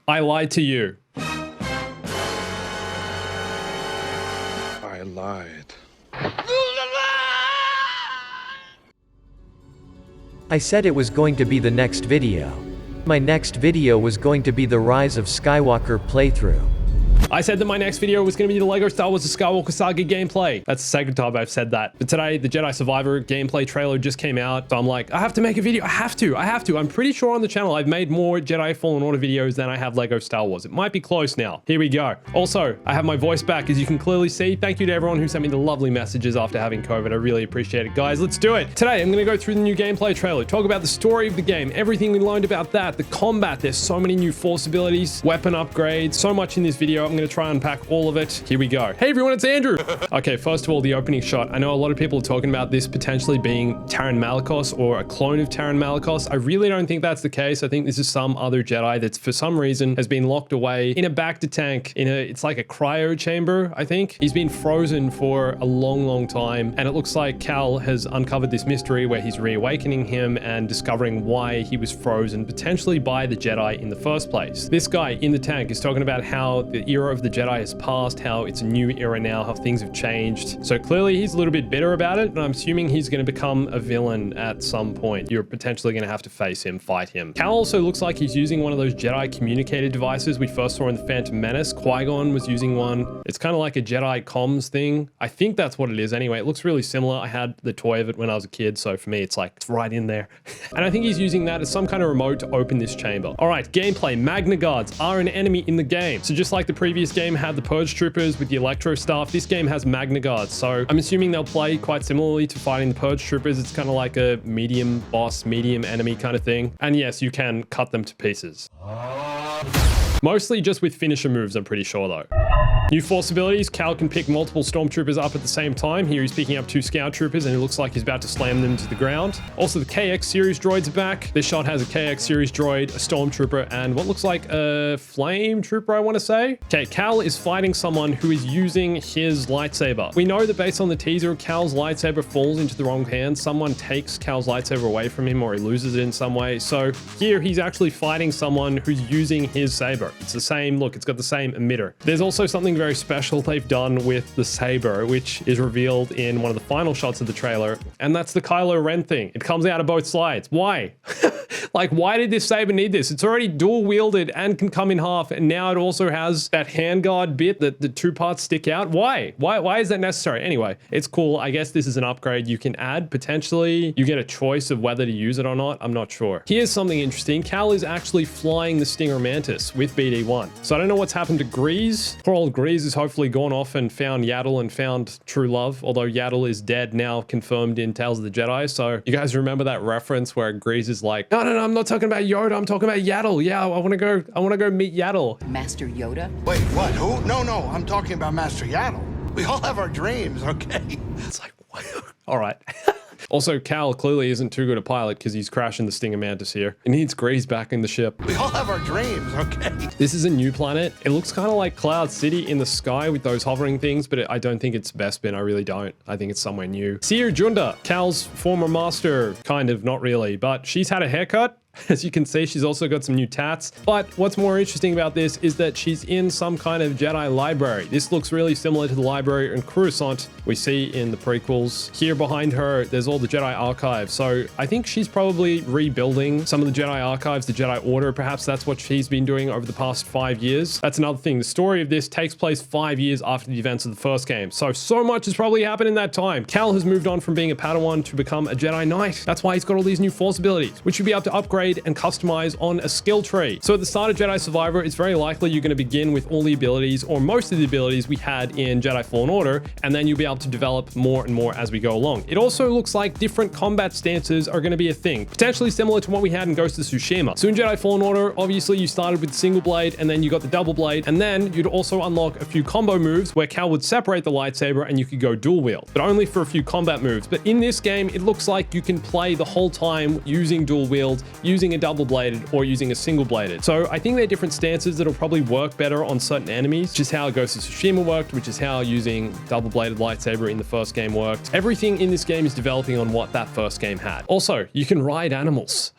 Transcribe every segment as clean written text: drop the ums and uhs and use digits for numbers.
I lied to you. I lied. I said it was going to be the next video. My next video was going to be the Rise of Skywalker playthrough. I said that my next video was going to be the LEGO Star Wars The Skywalker Saga gameplay. That's the second time I've said that. But today, the Jedi Survivor gameplay trailer just came out. So I'm like, I have to make a video. I have to. I'm pretty sure on the channel I've made more Jedi Fallen Order videos than I have LEGO Star Wars. It might be close now. Here we go. Also, I have my voice back, as you can clearly see. Thank you to everyone who sent me the lovely messages after having COVID. I really appreciate it, guys. Let's do it. Today, I'm going to go through the new gameplay trailer, talk about the story of the game, everything we learned about that, the combat. There's so many new force abilities, weapon upgrades, so much in this video. I'm going to try and unpack all of it. Here we go. Hey everyone, it's Andrew. Okay, first of all, the opening shot. I know a lot of people are talking about this potentially being Taron Malicos or a clone of Taron Malicos. I really don't think that's the case. I think this is some other Jedi that's for some reason has been locked away in a Bacta tank it's like a cryo chamber, I think. He's been frozen for a long time, and it looks like Cal has uncovered this mystery where he's reawakening him and discovering why he was frozen, potentially by the Jedi in the first place. This guy in the tank is talking about how the era of the Jedi has passed, how it's a new era now, how things have changed. So clearly he's a little bit bitter about it, and I'm assuming he's going to become a villain at some point. You're potentially going to have to face him, fight him. Cal also looks like he's using one of those Jedi communicator devices we first saw in the Phantom Menace. Qui-Gon was using one. It's kind of like a Jedi comms thing. I think that's what it is anyway. It looks really similar. I had the toy of it when I was a kid, so for me it's like it's right in there. And I think he's using that as some kind of remote to open this chamber. All right, gameplay. Magna Guards are an enemy in the game. So just like the previous game had the Purge Troopers with the Electro Staff, this game has Magna Guards. So I'm assuming they'll play quite similarly to fighting the Purge Troopers. It's kind of like a medium boss, medium enemy kind of thing. And yes, you can cut them to pieces. Mostly just with finisher moves, I'm pretty sure though. New force abilities. Cal can pick multiple stormtroopers up at the same time. Here he's picking up 2 scout troopers and it looks like he's about to slam them to the ground. Also, the KX series droids are back. This shot has a KX series droid, a stormtrooper, and what looks like a flame trooper, I want to say. Okay, Cal is fighting someone who is using his lightsaber. We know that based on the teaser, Cal's lightsaber falls into the wrong hands. Someone takes Cal's lightsaber away from him or he loses it in some way. So here he's actually fighting someone who's using his saber. It's the same, look, it's got the same emitter. There's also something very special they've done with the saber, which is revealed in one of the final shots of the trailer, and that's the Kylo Ren thing. It comes out of both sides. Why? Like, why did this saber need this? It's already dual wielded and can come in half, and now it also has that handguard bit that the 2 parts stick out. Why? Why is that necessary? Anyway, it's cool. I guess this is an upgrade you can add. Potentially, you get a choice of whether to use it or not. I'm not sure. Here's something interesting. Cal is actually flying the Stinger Mantis with BD-1. So I don't know what's happened to Grease. Poor old Grease has hopefully gone off and found Yaddle and found true love, although Yaddle is dead now, confirmed in Tales of the Jedi. So you guys remember that reference where Grease is like, no, I'm not talking about Yoda, I'm talking about Yaddle. Yeah, I want to go meet Yaddle. Master Yoda? Wait, what? Who? No, I'm talking about Master Yaddle. We all have our dreams, okay? It's like, what? All right. Also, Cal clearly isn't too good a pilot because he's crashing the Stinger Mantis here. He needs Grease back in the ship. We all have our dreams, okay? This is a new planet. It looks kind of like Cloud City in the sky with those hovering things, but I don't think it's Bespin. I really don't. I think it's somewhere new. Seer Junda, Cal's former master, kind of, not really, but she's had a haircut. As you can see, she's also got some new tats. But what's more interesting about this is that she's in some kind of Jedi library. This looks really similar to the library in Coruscant we see in the prequels. Here behind her, there's all the Jedi archives. So I think she's probably rebuilding some of the Jedi archives, the Jedi Order. Perhaps that's what she's been doing over the past 5 years. That's another thing. The story of this takes place 5 years after the events of the first game. So much has probably happened in that time. Cal has moved on from being a Padawan to become a Jedi Knight. That's why he's got all these new force abilities, which you'll be able to upgrade and customize on a skill tree. So at the start of Jedi Survivor, it's very likely you're going to begin with all the abilities or most of the abilities we had in Jedi Fallen Order, and then you'll be able to develop more and more as we go along. It also looks like different combat stances are going to be a thing, potentially similar to what we had in Ghost of Tsushima. So in Jedi Fallen Order, obviously you started with single blade and then you got the double blade, and then you'd also unlock a few combo moves where Cal would separate the lightsaber and you could go dual wield, but only for a few combat moves. But in this game, it looks like you can play the whole time using dual wield, using a double bladed or using a single bladed. So I think they're different stances that'll probably work better on certain enemies, which is how Ghost of Tsushima worked, which is how using double bladed lightsaber in the first game worked. Everything in this game is developing on what that first game had. Also, you can ride animals.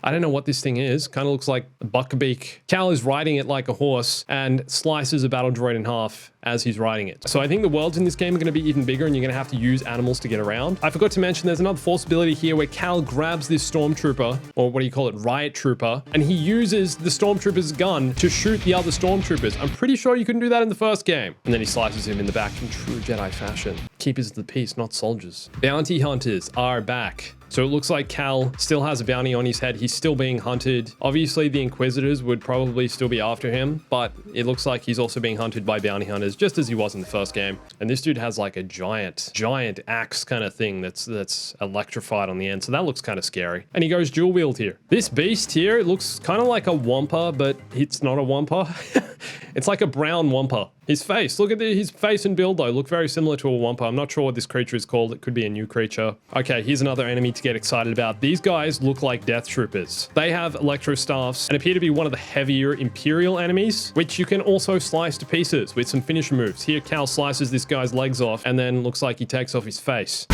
I don't know what this thing is. Kind of looks like a buckbeak. Cal is riding it like a horse and slices a battle droid in half as he's riding it. So I think the worlds in this game are going to be even bigger and you're going to have to use animals to get around. I forgot to mention there's another force ability here where Cal grabs this stormtrooper, or what do you call it, riot trooper, and he uses the stormtrooper's gun to shoot the other stormtroopers. I'm pretty sure you couldn't do that in the first game. And then he slices him in the back in true Jedi fashion. Keepers of the peace, not soldiers. Bounty hunters are back. So it looks like Cal still has a bounty on his head. He's still being hunted. Obviously, the Inquisitors would probably still be after him, but it looks like he's also being hunted by bounty hunters, just as he was in the first game. And this dude has like a giant axe kind of thing that's electrified on the end. So that looks kind of scary. And he goes dual wield here. This beast here, it looks kind of like a Wampa, but it's not a Wampa. It's like a brown Wampa. His face, look at his face and build though, look very similar to a Wampa. I'm not sure what this creature is called. It could be a new creature. Okay, here's another enemy to get excited about. These guys look like Death Troopers. They have electro staffs and appear to be one of the heavier Imperial enemies, which you can also slice to pieces with some finisher moves. Here, Cal slices this guy's legs off and then looks like he takes off his face.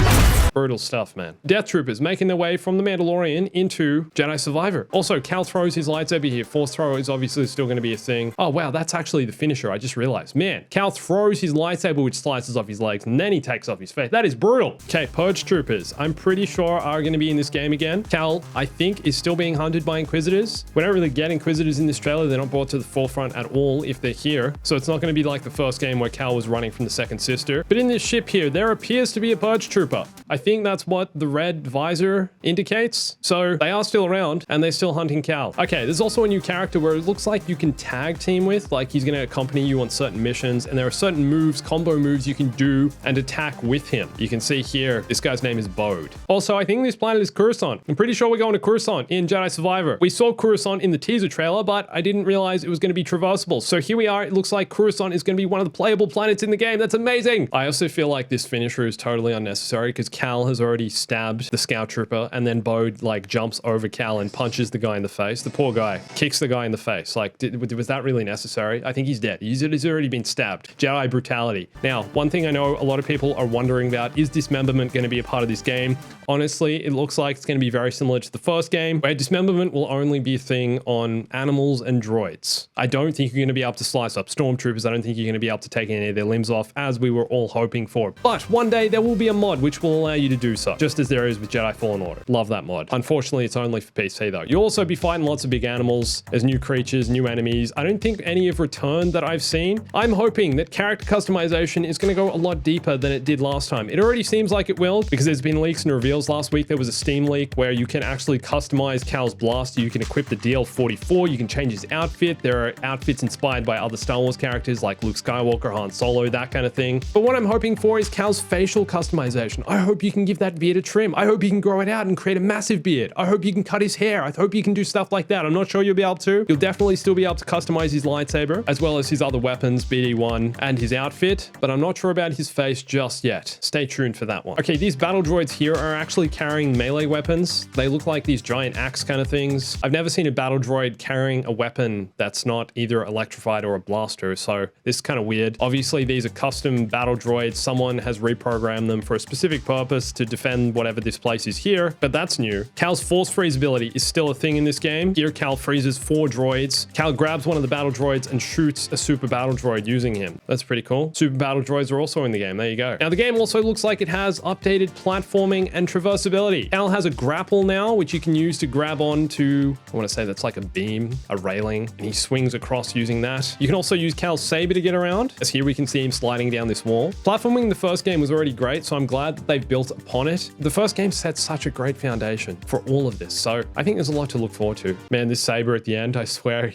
Brutal stuff, man. Death Troopers making their way from the Mandalorian into Jedi Survivor. Also, Cal throws his lightsaber here. Force throw is obviously still going to be a thing. Oh, wow, that's actually the finisher. I just realized. Man, Cal throws his lightsaber, which slices off his legs, and then he takes off his face. That is brutal. Okay, Purge Troopers, I'm pretty sure are going to be in this game again. Cal, I think, is still being hunted by Inquisitors. We don't really get Inquisitors in this trailer. They're not brought to the forefront at all if they're here. So it's not going to be like the first game where Cal was running from the second sister. But in this ship here, there appears to be a Purge Trooper. I think that's what the red visor indicates. So they are still around and they're still hunting Cal. Okay, there's also a new character where it looks like you can tag team with, like he's going to accompany you on certain missions, and there are certain moves, combo moves you can do and attack with him. You can see here, this guy's name is Bode. Also, I think this planet is Coruscant. I'm pretty sure we're going to Coruscant in Jedi Survivor. We saw Coruscant in the teaser trailer, but I didn't realize it was going to be traversable. So here we are. It looks like Coruscant is going to be one of the playable planets in the game. That's amazing. I also feel like this finisher is totally unnecessary because Cal has already stabbed the scout trooper and then Bode like jumps over Cal and punches the guy in the face. The poor guy kicks the guy in the face. Like, was that really necessary? I think he's dead. He's already been stabbed. Jedi brutality. Now, one thing I know a lot of people are wondering about, is dismemberment going to be a part of this game? Honestly, it looks like it's going to be very similar to the first game, where dismemberment will only be a thing on animals and droids. I don't think you're going to be able to slice up stormtroopers. I don't think you're going to be able to take any of their limbs off, as we were all hoping for. But one day there will be a mod which will allow you to do so, just as there is with Jedi Fallen Order. Love that mod. Unfortunately, it's only for PC though. You'll also be fighting lots of big animals. There's new creatures, new enemies. I don't think any have returned that I've seen. I'm hoping that character customization is going to go a lot deeper than it did last time. It already seems like it will, because there's been leaks and reveals. Last week there was a Steam leak where you can actually customize Cal's blaster. You can equip the DL-44. You can change his outfit. There are outfits inspired by other Star Wars characters like Luke Skywalker, Han Solo, that kind of thing. But what I'm hoping for is Cal's facial customization. I hope you can give that beard a trim. I hope you can grow it out and create a massive beard. I hope you can cut his hair. I hope you can do stuff like that. I'm not sure you'll be able to. You'll definitely still be able to customize his lightsaber, as well as his other weapons, BD-1, and his outfit, but I'm not sure about his face just yet. Stay tuned for that one. Okay, these battle droids here are actually carrying melee weapons. They look like these giant axe kind of things. I've never seen a battle droid carrying a weapon that's not either electrified or a blaster, so this is kind of weird. Obviously, these are custom battle droids. Someone has reprogrammed them for a specific purpose to defend whatever this place is here, but that's new. Cal's force freeze ability is still a thing in this game. Here, Cal freezes 4 droids. Cal grabs one of the battle droids and shoots a super battle droid using him. That's pretty cool. Super battle droids are also in the game. There you go. Now, the game also looks like it has updated platforming and traversability. Cal has a grapple now, which you can use to grab onto, I want to say that's like a beam, a railing, and he swings across using that. You can also use Cal's saber to get around, as here we can see him sliding down this wall. Platforming in the first game was already great, so I'm glad that they've built upon it. The first game set such a great foundation for all of this, so I think there's a lot to look forward to. Man, this saber at the end, I swear,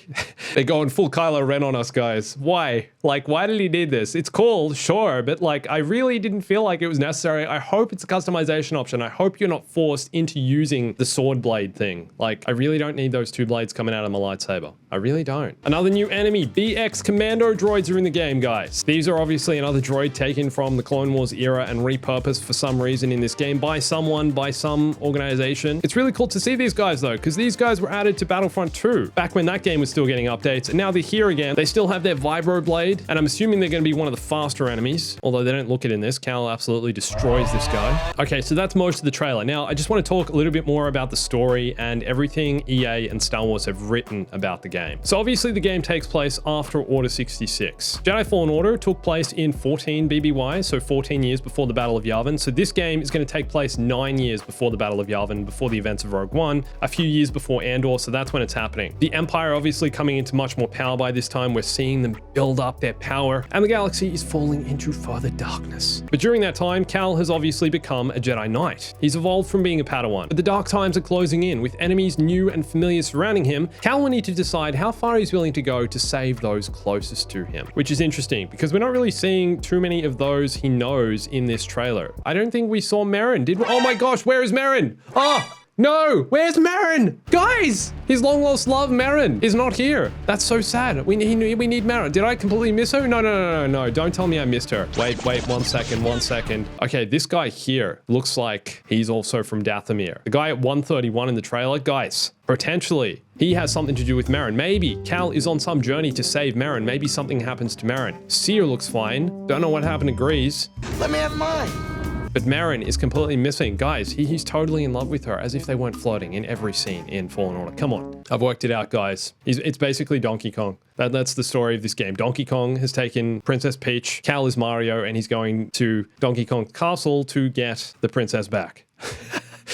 they're going full Kylo Ren on us, guys. Why? Like, why did he need this? It's cool, sure, but like, I really didn't feel like it was necessary. I hope it's a customization option. I hope you're not forced into using the sword blade thing. Like, I really don't need those 2 blades coming out of my lightsaber. I really don't. Another new enemy, BX Commando droids are in the game, guys. These are obviously another droid taken from the Clone Wars era and repurposed for some reason present in this game by someone, by some organization. It's really cool to see these guys though, because these guys were added to Battlefront 2 back when that game was still getting updates, and now they're here again. They still have their vibro blade, and I'm assuming they're going to be one of the faster enemies, although they don't look it in this. Cal absolutely destroys this guy. Okay, so that's most of the trailer. Now, I just want to talk a little bit more about the story and everything EA and Star Wars have written about the game. So obviously the game takes place after Order 66. Jedi Fallen Order took place in 14 BBY, so 14 years before the Battle of Yavin. So this game is going to take place 9 years before the Battle of Yavin, before the events of Rogue One, a few years before Andor, so that's when it's happening. The Empire obviously coming into much more power by this time. We're seeing them build up their power, and the galaxy is falling into further darkness. But during that time, Cal has obviously become a Jedi Knight. He's evolved from being a Padawan. But the dark times are closing in, with enemies new and familiar surrounding him. Cal will need to decide how far he's willing to go to save those closest to him, which is interesting because we're not really seeing too many of those he knows in this trailer. I don't think we saw Merrin, did we? Oh my gosh, where is Merrin? Oh! No, where's Merrin? Guys, his long lost love, Merrin, is not here. That's so sad. We need Merrin. Did I completely miss her? No. Don't tell me I missed her. Wait, 1 second. Okay, this guy here looks like he's also from Dathomir. The guy at 131 in the trailer, guys, potentially he has something to do with Merrin. Maybe Cal is on some journey to save Merrin. Maybe something happens to Merrin. Seer looks fine. Don't know what happened to Grease. Let me have mine. But Merrin is completely missing. Guys, he's totally in love with her, as if they weren't flirting in every scene in Fallen Order. Come on. I've worked it out, guys. It's basically Donkey Kong. That's the story of this game. Donkey Kong has taken Princess Peach, Cal is Mario, and he's going to Donkey Kong's castle to get the princess back.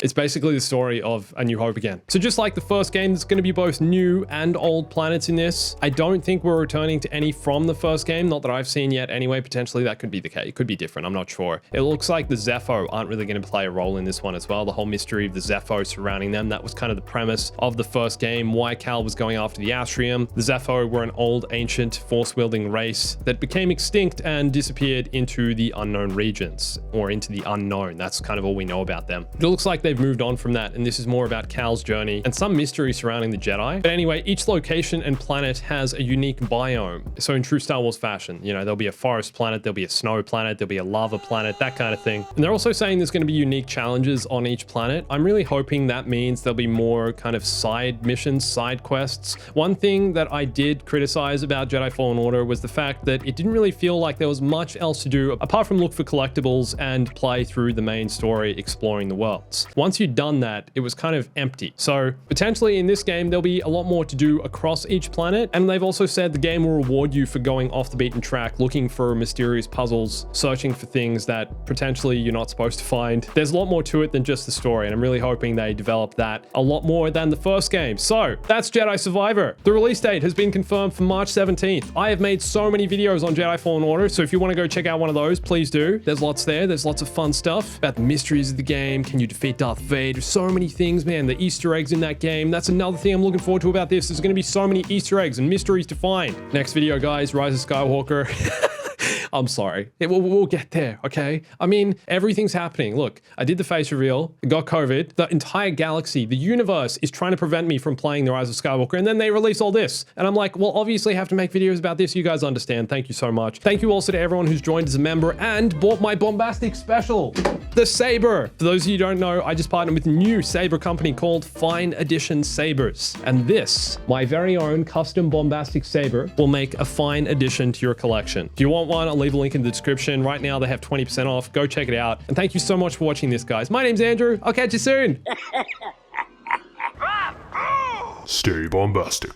It's basically the story of A New Hope again. So just like the first game, there's going to be both new and old planets in this. I don't think we're returning to any from the first game, not that I've seen yet anyway. Potentially that could be the case. It could be different. I'm not sure. It looks like the Zepho aren't really going to play a role in this one as well. The whole mystery of the Zepho surrounding them, that was kind of the premise of the first game, why Cal was going after the Astrium. The Zepho were an old, ancient, force-wielding race that became extinct and disappeared into the unknown regions, or into the unknown. That's kind of all we know about them. It looks like they've moved on from that, and this is more about Cal's journey and some mystery surrounding the Jedi. But anyway, each location and planet has a unique biome. So in true Star Wars fashion, you know, there'll be a forest planet, there'll be a snow planet, there'll be a lava planet, that kind of thing. And they're also saying there's going to be unique challenges on each planet. I'm really hoping that means there'll be more kind of side missions, side quests. One thing that I did criticize about Jedi Fallen Order was the fact that it didn't really feel like there was much else to do apart from look for collectibles and play through the main story exploring the worlds. Once you'd done that, it was kind of empty. So potentially in this game, there'll be a lot more to do across each planet. And they've also said the game will reward you for going off the beaten track, looking for mysterious puzzles, searching for things that potentially you're not supposed to find. There's a lot more to it than just the story, and I'm really hoping they develop that a lot more than the first game. So that's Jedi Survivor. The release date has been confirmed for March 17th. I have made so many videos on Jedi Fallen Order, so if you want to go check out one of those, please do. There's lots there. There's lots of fun stuff about the mysteries of the game. Can you defeat Darth Vader? So many things, man. The Easter eggs in that game. That's another thing I'm looking forward to about this. There's going to be so many Easter eggs and mysteries to find. Next video, guys, Rise of Skywalker. I'm sorry. We'll get there, okay? I mean, everything's happening. Look, I did the face reveal, got COVID. The entire galaxy, the universe is trying to prevent me from playing The Rise of Skywalker, and then they release all this. And I'm like, well, obviously I have to make videos about this. You guys understand. Thank you so much. Thank you also to everyone who's joined as a member and bought my Bombastic special, the Saber. For those of you who don't know, I just partnered with a new Saber company called Fine Edition Sabers. And this, my very own custom Bombastic Saber, will make a fine addition to your collection. If you want one, I'll leave a link in the description. Right now, they have 20% off. Go check it out. And thank you so much for watching this, guys. My name's Andrew. I'll catch you soon. Stay bombastic.